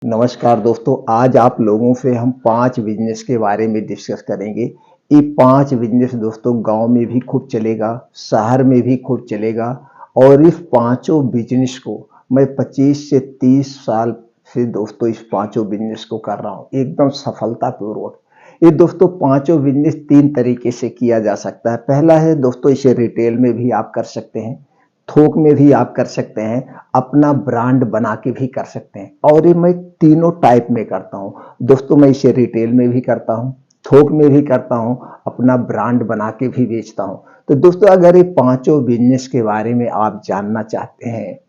नमस्कार दोस्तों, आज आप लोगों से हम 5 बिज़नेस के बारे में डिस्कस करेंगे। ये 5 बिज़नेस दोस्तों गाँव में भी खूब चलेगा, शहर में भी खूब चलेगा और इस पाँचों बिज़नेस को मैं 25 से 30 साल से दोस्तों इस पाँचों बिज़नेस को कर रहा हूँ, एकदम सफलतापूर्वक। ये दोस्तों पाँचों बिज़नेस 3 तरीके से किया जा सकता है। पहला है दोस्तों इसे रिटेल में भी आप कर सकते हैं, थोक में भी आप कर सकते हैं, अपना ब्रांड बना के भी कर सकते हैं और ये मैं तीनों टाइप में करता हूँ। दोस्तों मैं इसे रिटेल में भी करता हूँ, थोक में भी करता हूँ, अपना ब्रांड बना के भी बेचता हूँ। तो दोस्तों अगर ये पांचों बिजनेस के बारे में आप जानना चाहते हैं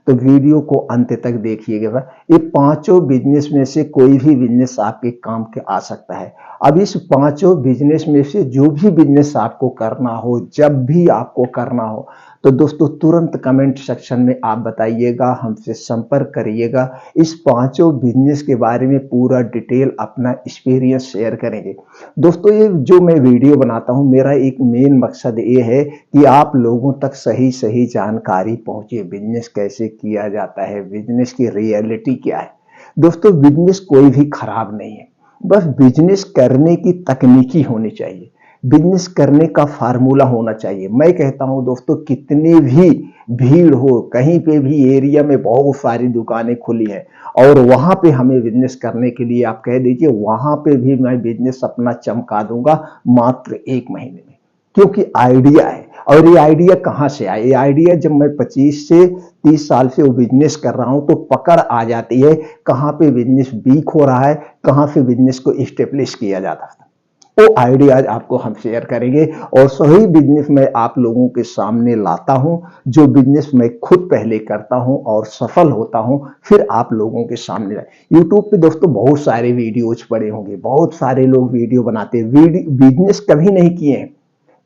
तो वीडियो को अंत तक देखिएगा। ये पांचों बिजनेस में से कोई भी बिजनेस आपके काम के आ सकता है। अब इस पांचों बिजनेस में से जो भी बिजनेस आपको करना हो, जब भी आपको करना हो, तो दोस्तों तुरंत कमेंट सेक्शन में आप बताइएगा, हमसे संपर्क करिएगा। इस पांचों बिजनेस के बारे में पूरा डिटेल अपना एक्सपीरियंस शेयर करेंगे। दोस्तों ये जो मैं वीडियो बनाता हूं, मेरा एक मेन मकसद ये है कि आप लोगों तक सही सही जानकारी पहुंचे। बिजनेस कैसे किया जाता है, बिजनेस की रियलिटी क्या है। दोस्तों बिजनेस कोई भी खराब नहीं है, बस बिजनेस करने की तकनीकी होनी चाहिए, बिजनेस करने का फार्मूला होना चाहिए। मैं कहता हूं दोस्तों कितनी भी भीड़ हो, कहीं पे भी एरिया में बहुत सारी दुकानें खुली हैं और वहां पे हमें बिजनेस करने के लिए आप कह दीजिए, वहां पे भी मैं बिजनेस अपना चमका दूंगा मात्र 1 महीने में, क्योंकि आइडिया है। और ये आइडिया कहां से आया? ये आइडिया जब मैं 25 से 30 साल से वो बिजनेस कर रहा हूं तो पकड़ आ जाती है कहां पे बिजनेस वीक हो रहा है, कहां से बिजनेस को इस्टेब्लिश किया जाता है। वो आइडियाज आपको हम शेयर करेंगे और सही बिजनेस मैं आप लोगों के सामने लाता हूं, जो बिजनेस मैं खुद पहले करता हूं और सफल होता हूं, फिर आप लोगों के सामने लाए। यूट्यूब पे दोस्तों बहुत सारे वीडियोज पड़े होंगे, बहुत सारे लोग वीडियो बनाते हैं, बिजनेस कभी नहीं किए हैं,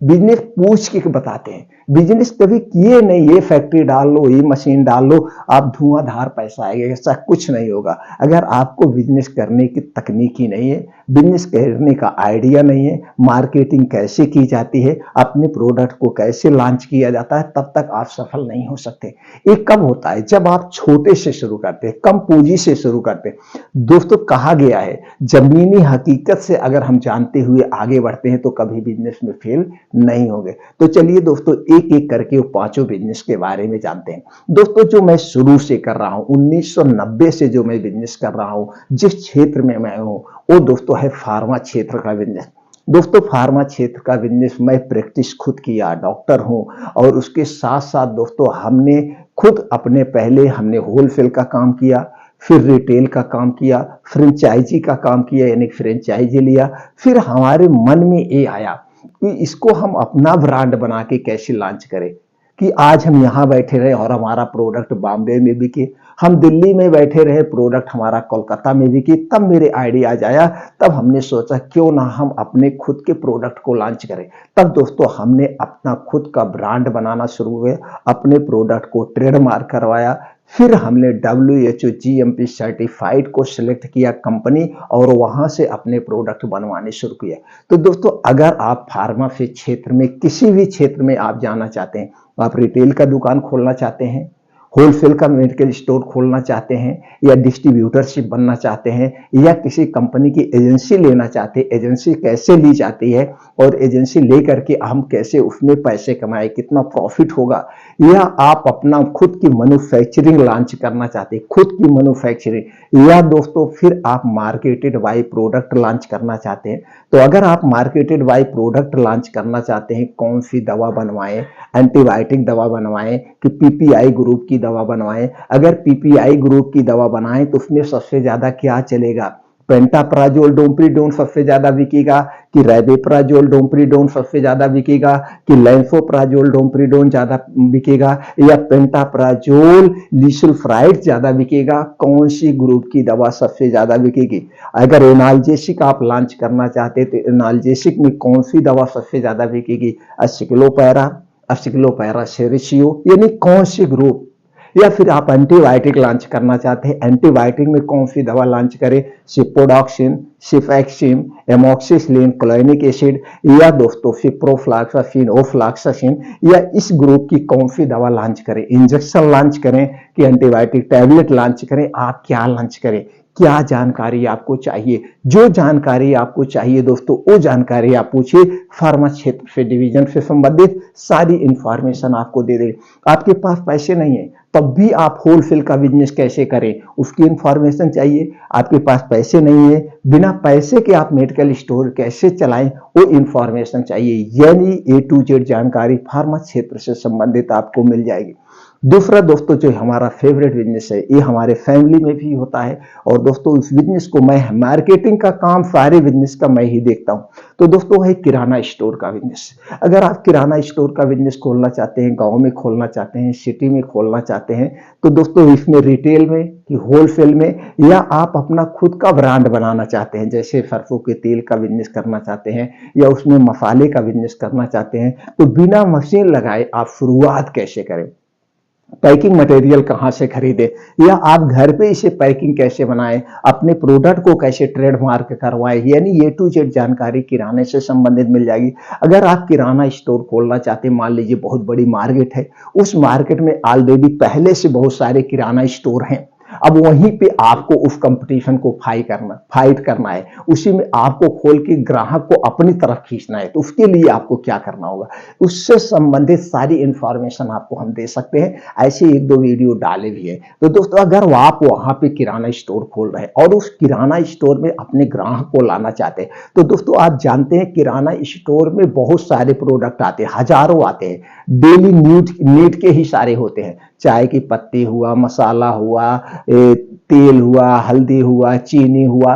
बिजनेस पूछ के बताते हैं, बिजनेस कभी किए नहीं। ये फैक्ट्री डाल लो, ये मशीन डाल लो, आप धुआंधार पैसा आएगा, ऐसा कुछ नहीं होगा। अगर आपको बिजनेस करने की तकनीक ही नहीं है, बिजनेस करने का आइडिया नहीं है, मार्केटिंग कैसे की जाती है, अपने प्रोडक्ट को कैसे लॉन्च किया जाता है, तब तक आप सफल नहीं हो सकते। ये कब होता है? जब आप छोटे से शुरू करते हैं, कम पूंजी से शुरू करते हैं। दोस्तों कहा गया है, जमीनी हकीकत से अगर हम जानते हुए आगे बढ़ते हैं तो कभी बिजनेस में फेल नहीं होंगे। तो चलिए दोस्तों एक एक करके वो पांचों बिजनेस के बारे में जानते हैं। दोस्तों जो मैं शुरू से कर रहा हूं, 1990 से जो मैं बिजनेस कर रहा हूं, जिस क्षेत्र में मैं हूं, वो दोस्तों है फार्मा क्षेत्र का बिजनेस। दोस्तों फार्मा क्षेत्र का बिजनेस मैं प्रैक्टिस खुद किया, डॉक्टर हूं और उसके साथ साथ दोस्तों हमने खुद अपने पहले हमने होलसेल का काम किया, फिर रिटेल का काम किया, फ्रेंचाइजी का काम किया, यानी फ्रेंचाइजी लिया। फिर हमारे मन में ये आया कि इसको हम अपना ब्रांड बना के कैसे लॉन्च करें, कि आज हम यहाँ बैठे रहे और हमारा प्रोडक्ट बॉम्बे में बिके, हम दिल्ली में बैठे रहे प्रोडक्ट हमारा कोलकाता में बिके। तब मेरे आइडियाज आया, तब हमने सोचा क्यों ना हम अपने खुद के प्रोडक्ट को लॉन्च करें। तब दोस्तों हमने अपना खुद का ब्रांड बनाना शुरू किया, अपने प्रोडक्ट को ट्रेडमार्क करवाया। फिर हमने WHO GMP सर्टिफाइड को सिलेक्ट किया कंपनी और वहां से अपने प्रोडक्ट बनवाने शुरू किया। तो दोस्तों अगर आप फार्मेसी क्षेत्र में किसी भी क्षेत्र में आप जाना चाहते हैं, आप रिटेल का दुकान खोलना चाहते हैं, होलसेल का मेडिकल स्टोर खोलना चाहते हैं, या डिस्ट्रीब्यूटरशिप बनना चाहते हैं, या किसी कंपनी की एजेंसी लेना चाहते हैं, एजेंसी कैसे ली जाती है और एजेंसी ले करके हम कैसे उसमें पैसे कमाए, कितना प्रॉफिट होगा, या आप अपना खुद की मैन्युफैक्चरिंग लॉन्च करना चाहते हैं, खुद की मैन्युफैक्चरिंग, या दोस्तों फिर आप मार्केटेड बाय प्रोडक्ट लॉन्च करना चाहते हैं। तो अगर आप मार्केटेड बाय प्रोडक्ट लॉन्च करना चाहते हैं, कौन सी दवा बनवाएं, एंटीबायोटिक दवा बनवाएं कि पीपीआई ग्रुप की दवा बनवाएं। अगर पीपीआई ग्रुप की दवा बनाएं तो उसमें सबसे ज्यादा क्या चलेगा? पेंटाप्राजोल डोम्प्रीडोन सबसे ज्यादा बिकेगा, कि रेबेप्राजोल डोम्प्रीडोन सबसे ज्यादा बिकेगा, कि लैंसोप्राजोल डोम्प्रीडोन ज्यादा बिकेगा, या पेंटाप्राजोल लिसुल्फ्राइड ज्यादा बिकेगा? कौन सी ग्रुप की दवा सबसे ज्यादा बिकेगी? अगर एनाल्जेसिक आप लॉन्च करना चाहते हैं तो एनाल्जेसिक में कौन सी दवा सबसे ज्यादा बिकेगी? एसिक्लोपैरा, एसिक्लोपैरा सेरिसियो, यानी कौन सी ग्रुप? या फिर आप एंटीबायोटिक लॉन्च करना चाहते हैं, एंटीबायोटिक में कौन सी दवा लॉन्च करें? सिपोडॉक्सिन, सिफैक्सिन, एमोक्सिसिलिन, क्लोनिक एसिड, या दोस्तों सिप्रोफ्लॉक्सासिन, ओफ्लॉक्सासिन, या इस ग्रुप की कौन सी दवा लॉन्च करें? इंजेक्शन लॉन्च करें कि एंटीबायोटिक टैबलेट लॉन्च करें? आप क्या लॉन्च करें? क्या जानकारी आपको चाहिए। जो जानकारी आपको चाहिए दोस्तों, वो जानकारी आप पूछिए, फार्मा क्षेत्र से, डिवीजन से संबंधित सारी इंफॉर्मेशन आपको दे देंगे। आपके पास पैसे नहीं है तब भी आप होलसेल का बिजनेस कैसे करें, उसकी इंफॉर्मेशन चाहिए। आपके पास पैसे नहीं है, बिना पैसे के आप मेडिकल स्टोर कैसे चलाएं, वो इंफॉर्मेशन चाहिए। यानी ए टू जेड जानकारी फार्मा क्षेत्र से संबंधित आपको मिल जाएगी। दूसरा दोस्तों, जो हमारा फेवरेट बिजनेस है, ये हमारे फैमिली में भी होता है और दोस्तों इस बिजनेस को मैं, मार्केटिंग का काम सारे बिजनेस का मैं ही देखता हूं। तो दोस्तों है किराना स्टोर का बिजनेस। अगर आप किराना स्टोर का बिजनेस खोलना चाहते हैं, गांव में खोलना चाहते हैं, सिटी में खोलना चाहते हैं, तो दोस्तों इसमें रिटेल में कि होलसेल में, या आप अपना खुद का ब्रांड बनाना चाहते हैं, जैसे सरसों के तेल का बिजनेस करना चाहते हैं या उसमें मसाले का बिजनेस करना चाहते हैं, तो बिना मशीन लगाए आप शुरुआत कैसे करें, पैकिंग मटेरियल कहां से खरीदें, या आप घर पे इसे पैकिंग कैसे बनाएं, अपने प्रोडक्ट को कैसे ट्रेडमार्क करवाएं, यानी ए टू जेड जानकारी किराने से संबंधित मिल जाएगी। अगर आप किराना स्टोर खोलना चाहते हैं, मान लीजिए बहुत बड़ी मार्केट है, उस मार्केट में ऑलरेडी पहले से बहुत सारे किराना स्टोर हैं, अब वहीं पे आपको उस कंपटीशन को फाइट करना है, उसी में आपको खोल के ग्राहक को अपनी तरफ खींचना है। तो उसके लिए आपको क्या करना होगा, उससे संबंधित सारी इंफॉर्मेशन आपको हम दे सकते हैं, ऐसे एक दो वीडियो डाले भी है। तो दोस्तों अगर आप वहां पे किराना स्टोर खोल रहे हैं और उस किराना स्टोर में अपने ग्राहक को लाना चाहते हैं, तो दोस्तों आप जानते हैं किराना स्टोर में बहुत सारे प्रोडक्ट आते हैं, हजारों आते हैं, डेली नीड के ही सारे होते हैं। चाय की पत्ती हुआ, मसाला हुआ, तेल हुआ, हल्दी हुआ, चीनी हुआ,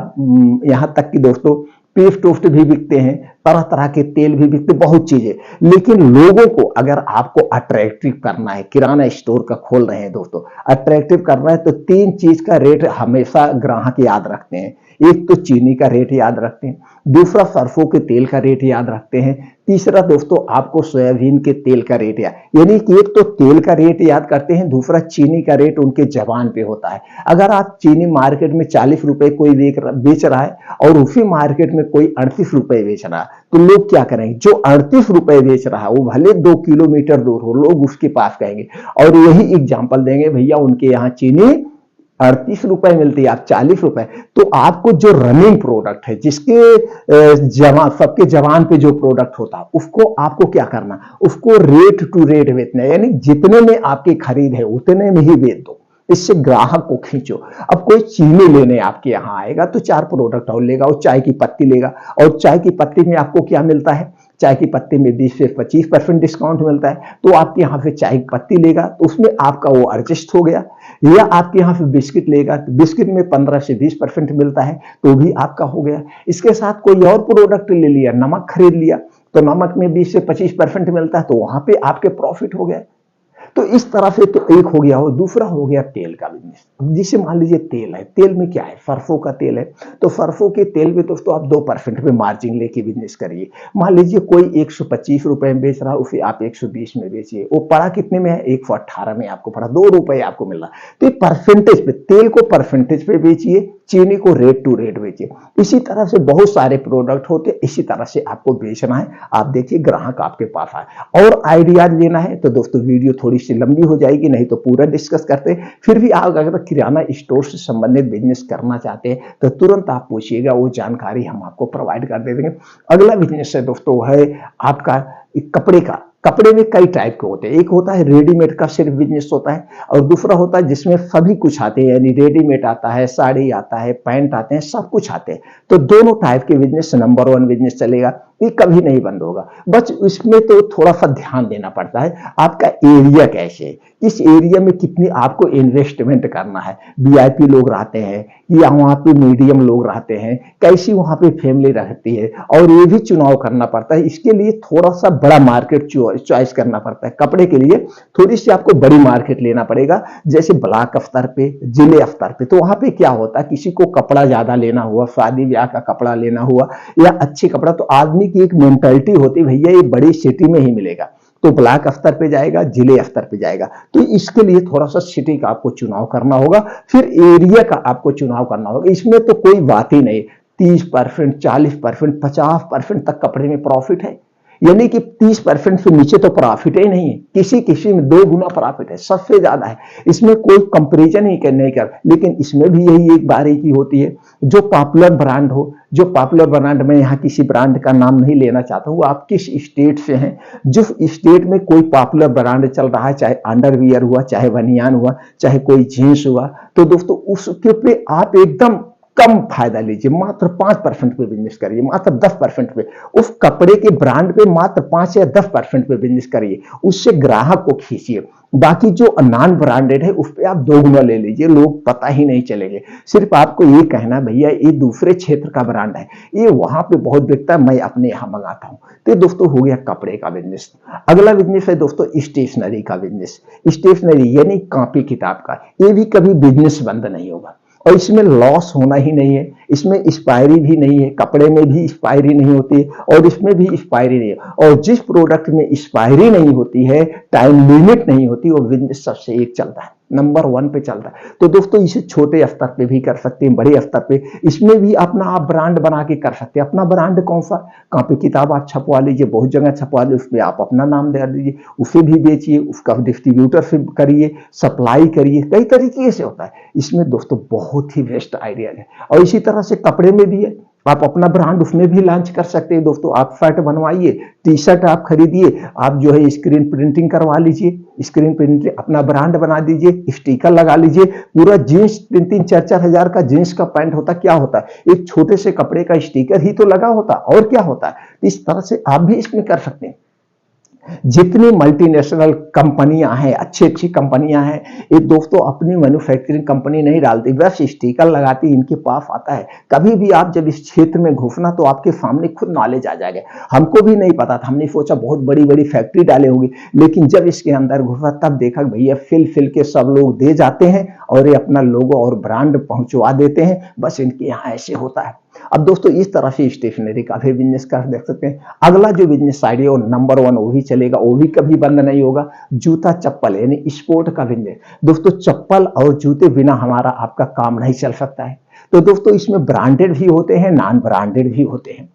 यहाँ तक कि दोस्तों पेस्ट टोस्ट भी बिकते हैं, तरह तरह के तेल भी बिकते, बहुत चीजें। लेकिन लोगों को अगर आपको अट्रैक्टिव करना है, किराना स्टोर का खोल रहे हैं दोस्तों, अट्रैक्टिव करना है, तो तीन चीज का रेट हमेशा ग्राहक याद रखते हैं। एक तो चीनी का रेट याद रखते हैं, दूसरा सरसों के तेल का रेट याद रखते हैं, तीसरा दोस्तों आपको सोयाबीन के तेल का रेट यानी कि एक तो तेल का रेट याद करते हैं, दूसरा चीनी का रेट उनके जबान पे होता है। अगर आप चीनी मार्केट में 40 रुपए कोई बेच रहा है और उसी मार्केट में कोई 38 रुपए बेच रहा है, तो लोग क्या करेंगे, जो 38 रुपए बेच रहा है वो भले 2 किलोमीटर दूर हो, लोग उसके पास कहेंगे और यही एग्जाम्पल देंगे, भैया उनके यहाँ चीनी 38 रुपए मिलती है, आप 40 रुपए। तो आपको जो रनिंग प्रोडक्ट है, जिसके जवान, सबके जवान पे जो प्रोडक्ट होता है, उसको आपको क्या करना, उसको रेट टू रेट बेचना है, यानी जितने में आपकी खरीद है उतने में ही बेच दो, इससे ग्राहक को खींचो। अब कोई चीनी लेने आपके यहाँ आएगा तो 4 प्रोडक्ट और लेगा, और चाय की पत्ती लेगा, और चाय की पत्ती में आपको क्या मिलता है, चाय की पत्ती में 20 से 25% डिस्काउंट मिलता है, तो आपके यहाँ से चाय की पत्ती लेगा तो उसमें आपका वो एडजस्ट हो गया। या आपके यहाँ से बिस्किट लेगा तो बिस्किट में 15 से 20% मिलता है, तो भी आपका हो गया। इसके साथ कोई और प्रोडक्ट ले लिया, नमक खरीद लिया तो नमक में 20 से 25% मिलता है, तो वहां पे आपके प्रॉफिट हो गया। तो इस तरह से तो एक हो गया, और दूसरा हो गया तेल का बिजनेस। जिसे मान लीजिए तेल है, तेल में क्या है, सरसों का तेल है, तो सरसों के तेल में दोस्तों आप 2% पे मार्जिन लेके बिजनेस करिए। मान लीजिए कोई 125 रुपए में बेच रहा है, उसे आप 120 में बेचिए, वो पड़ा कितने में है, 118 में आपको पड़ा, 2 रुपए आपको मिल रहा। तो ये परसेंटेज पे, तेल को परसेंटेज पे बेचिए, चीनी को रेट टू रेट बेचिए। इसी तरह से बहुत सारे प्रोडक्ट होते, इसी तरह से आपको बेचना है। आप देखिए ग्राहक आपके पास आए, और आइडिया लेना है तो दोस्तों वीडियो थोड़ी सी लंबी हो जाएगी, नहीं तो पूरा डिस्कस करते। फिर भी आप अगर किराना स्टोर से संबंधित बिजनेस करना चाहते हैं तो तुरंत आप पूछिएगा, वो जानकारी हम आपको प्रोवाइड कर देंगे। अगला बिजनेस है दोस्तों, है आपका कपड़े का। कपड़े में कई टाइप के होते हैं, एक होता है रेडीमेड का सिर्फ बिजनेस होता है, और दूसरा होता है जिसमें सभी कुछ आते हैं, यानी रेडीमेड आता है, साड़ी आता है, पैंट आते हैं, सब कुछ आते हैं। तो दोनों टाइप के बिजनेस नंबर 1 बिजनेस चलेगा, ये कभी नहीं बंद होगा। बस इसमें तो थोड़ा सा ध्यान देना पड़ता है, आपका एरिया कैसे है, इस एरिया में कितनी आपको इन्वेस्टमेंट करना है, वीआईपी लोग रहते हैं या वहां पे मीडियम लोग रहते हैं, कैसी वहां पे फैमिली रहती है, और ये भी चुनाव करना पड़ता है। इसके लिए थोड़ा सा बड़ा मार्केट चॉइस करना पड़ता है। कपड़े के लिए थोड़ी सी आपको बड़ी मार्केट लेना पड़ेगा, जैसे ब्लॉक स्तर पे, जिले स्तर पे। तो वहां पे क्या होता है, किसी को कपड़ा ज्यादा लेना हुआ, शादी ब्याह का कपड़ा लेना हुआ या अच्छे कपड़ा, तो आदमी की एक मेंटालिटी होती है, भैया ये बड़ी सिटी में ही मिलेगा, तो ब्लॉक स्तर पे जाएगा, जिले स्तर पे जाएगा। तो इसके लिए थोड़ा सा सिटी का आपको चुनाव करना होगा, फिर एरिया का आपको चुनाव करना होगा। इसमें तो कोई बात ही नहीं, 30%, 40%, 50% तक कपड़े में प्रॉफिट है। यानी कि 30% से नीचे तो प्रॉफिट ही नहीं है, किसी किसी में 2 गुना प्रॉफिट है, सबसे ज्यादा है। इसमें कोई कंपैरिजन ही नहीं कर, लेकिन इसमें भी यही एक बारीकी होती है, जो पॉपुलर ब्रांड हो, जो पॉपुलर ब्रांड, में यहाँ किसी ब्रांड का नाम नहीं लेना चाहता हूँ, आप किस स्टेट से हैं, जिस स्टेट में कोई पॉपुलर ब्रांड चल रहा है, चाहे अंडरवियर हुआ, चाहे बनियान हुआ, चाहे कोई जींस हुआ, तो दोस्तों उसके पे आप एकदम कम फायदा लीजिए, मात्र 5% पे बिजनेस करिए, मात्र 10% पे, उस कपड़े के ब्रांड पे मात्र 5 या 10% पे बिजनेस करिए, उससे ग्राहक को खींचिए। बाकी जो नॉन ब्रांडेड है उस पे आप 2 गुना ले लीजिए, लोग पता ही नहीं चलेंगे। सिर्फ आपको ये कहना, भैया ये दूसरे क्षेत्र का ब्रांड है, ये वहां पे बहुत बिकता है, मैं अपने यहाँ मंगाता हूँ। तो दोस्तों हो गया कपड़े का बिजनेस। अगला बिजनेस है दोस्तों स्टेशनरी का बिजनेस। स्टेशनरी यानी कॉपी किताब का, ये भी कभी बिजनेस बंद नहीं होगा और इसमें लॉस होना ही नहीं है, इसमें एक्सपायरी भी नहीं है, कपड़े में भी एक्सपायरी नहीं होती और इसमें भी एक्सपायरी नहीं है। और जिस प्रोडक्ट में एक्सपायरी नहीं होती है, टाइम लिमिट नहीं होती, वो बिजनेस सबसे एक चलता है, नंबर 1 पे चलता है। तो दोस्तों इसे छोटे स्तर पे भी कर सकते हैं, बड़े स्तर पे, इसमें भी अपना आप ब्रांड बना के कर सकते हैं। अपना ब्रांड कौन सा, कॉपी किताब आप छपवा लीजिए, बहुत जगह छपवा लीजिए, उसमें आप अपना नाम दे दीजिए, उसे भी बेचिए, उसका डिस्ट्रीब्यूटर से करिए, सप्लाई करिए, कई तरीके से होता है। इसमें दोस्तों बहुत ही बेस्ट आइडिया है। और इसी तरह से कपड़े में भी है, आप अपना ब्रांड उसमें भी लॉन्च कर सकते हैं दोस्तों। आप शर्ट बनवाइए, टी शर्ट आप खरीदिए, आप जो है स्क्रीन प्रिंटिंग करवा लीजिए, स्क्रीन प्रिंटिंग अपना ब्रांड बना दीजिए, स्टिकर लगा लीजिए। पूरा जींस 3-3 4-4 हजार का जींस का पैंट होता, क्या होता है, एक छोटे से कपड़े का स्टिकर ही तो लगा होता, और क्या होता है। इस तरह से आप भी इसमें कर सकते हैं। जितनी मल्टीनेशनल कंपनियां हैं, अच्छी अच्छी कंपनियां हैं, ये दोस्तों अपनी मैन्युफैक्चरिंग कंपनी नहीं डालती, बस स्टिकर लगाती, इनके पास आता है। कभी भी आप जब इस क्षेत्र में घुसना तो आपके सामने खुद नॉलेज आ जाएगा। हमको भी नहीं पता था, हमने सोचा बहुत बड़ी बड़ी फैक्ट्री डाले होंगे, लेकिन जब इसके अंदर घुसा तब देखा भैया फिल के सब लोग दे जाते हैं और ये अपना लोगो और ब्रांड पहुंचवा देते हैं, बस इनके यहाँ ऐसे होता है। अब दोस्तों इस तरह से स्टेशनरी का भी बिजनेस कर देख सकते हैं। अगला जो बिजनेस आइडिया नंबर 1 वो भी चलेगा, वो भी कभी बंद नहीं होगा, जूता चप्पल यानी स्पोर्ट का बिजनेस। दोस्तों चप्पल और जूते बिना हमारा आपका काम नहीं चल सकता है। तो दोस्तों इसमें ब्रांडेड भी होते हैं, नॉन ब्रांडेड भी होते हैं,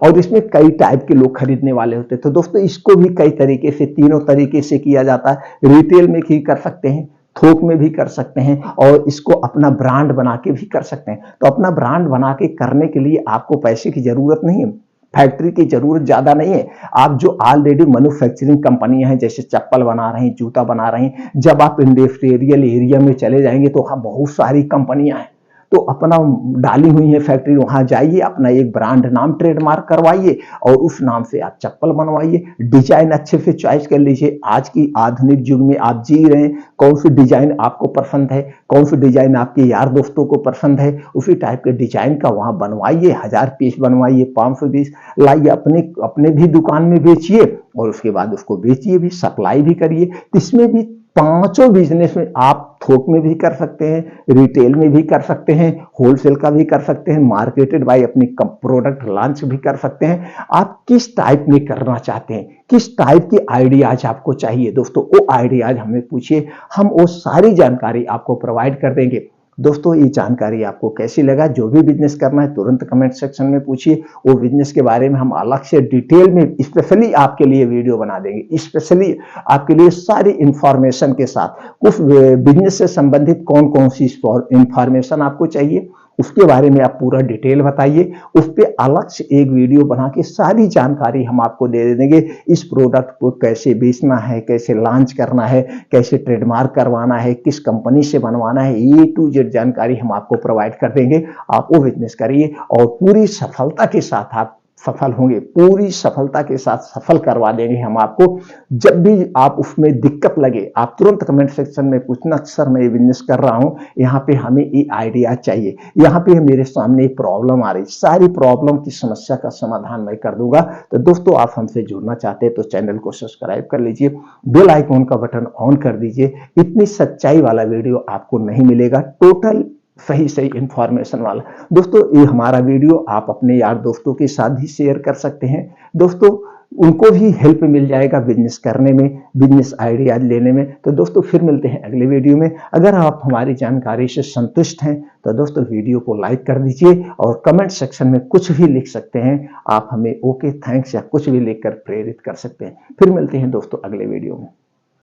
और इसमें कई टाइप के लोग खरीदने वाले होते हैं। तो दोस्तों इसको भी कई तरीके से, तीनों तरीके से किया जाता है। रिटेल में भी कर सकते हैं, थोक में भी कर सकते हैं, और इसको अपना ब्रांड बना के भी कर सकते हैं। तो अपना ब्रांड बना के करने के लिए आपको पैसे की जरूरत नहीं है, फैक्ट्री की जरूरत ज्यादा नहीं है। आप जो ऑलरेडी मैन्युफैक्चरिंग कंपनियां हैं, जैसे चप्पल बना रही हैं, जूता बना रही हैं, जब आप इंडस्ट्रियल एरिया में चले जाएंगे तो वहां बहुत सारी कंपनियां हैं, तो अपना डाली हुई है फैक्ट्री, वहां जाइए, अपना एक ब्रांड नाम ट्रेडमार्क करवाइए और उस नाम से आप चप्पल बनवाइए। डिजाइन अच्छे से चॉइस कर लीजिए। आज की आधुनिक युग में आप जी रहे हैं, कौन सी डिजाइन आपको पसंद है, कौन सी डिजाइन आपके यार दोस्तों को पसंद है, उसी टाइप के डिजाइन का वहां बनवाइए। 1000 पीस बनवाइए, 500 पीस लाइए, अपने भी दुकान में बेचिए और उसके बाद उसको बेचिए भी, सप्लाई भी करिए। इसमें भी पांचों बिजनेस में आप थोक में भी कर सकते हैं, रिटेल में भी कर सकते हैं, होलसेल का भी कर सकते हैं, मार्केटेड बाय अपनी प्रोडक्ट लॉन्च भी कर सकते हैं। आप किस टाइप में करना चाहते हैं, किस टाइप की आइडियाज आपको चाहिए दोस्तों, वो आइडियाज हमें पूछिए, हम वो सारी जानकारी आपको प्रोवाइड कर देंगे। दोस्तों ये जानकारी आपको कैसी लगा, जो भी बिजनेस करना है तुरंत कमेंट सेक्शन में पूछिए। वो बिजनेस के बारे में हम अलग से डिटेल में स्पेशली आपके लिए वीडियो बना देंगे, स्पेशली आपके लिए सारी इंफॉर्मेशन के साथ। कुछ बिजनेस से संबंधित कौन कौन सी इंफॉर्मेशन आपको चाहिए उसके बारे में आप पूरा डिटेल बताइए, उस पर अलग से एक वीडियो बना के सारी जानकारी हम आपको दे देंगे। इस प्रोडक्ट को कैसे बेचना है, कैसे लॉन्च करना है, कैसे ट्रेडमार्क करवाना है, किस कंपनी से बनवाना है, A to Z जानकारी हम आपको प्रोवाइड कर देंगे। आप वो बिजनेस करिए और पूरी सफलता के साथ आप सफल होंगे, पूरी सफलता के साथ सफल करवा देंगे हम आपको। जब भी आप उसमें दिक्कत लगे, आप तुरंत कमेंट सेक्शन में पूछना, सर मैं ये बिजनेस कर रहा हूं, यहाँ पे हमें ये आइडिया चाहिए, यहाँ पे मेरे सामने एक प्रॉब्लम आ रही, सारी प्रॉब्लम की समस्या का समाधान मैं कर दूंगा। तो दोस्तों आप हमसे जुड़ना चाहते हैं तो चैनल को सब्सक्राइब कर लीजिए, बेल आइकॉन का बटन ऑन कर दीजिए। इतनी सच्चाई वाला वीडियो आपको नहीं मिलेगा, टोटल सही इंफॉर्मेशन वाला। दोस्तों ये हमारा वीडियो आप अपने यार दोस्तों के साथ भी शेयर कर सकते हैं। दोस्तों उनको भी हेल्प मिल जाएगा बिजनेस करने में, बिजनेस आइडियाज लेने में। तो दोस्तों फिर मिलते हैं अगले वीडियो में। अगर आप हमारी जानकारी से संतुष्ट हैं तो दोस्तों वीडियो को लाइक कर दीजिए और कमेंट सेक्शन में कुछ भी लिख सकते हैं। आप हमें ओके, थैंक्स या कुछ भी लिखकर प्रेरित कर सकते हैं। फिर मिलते हैं दोस्तों अगले वीडियो में।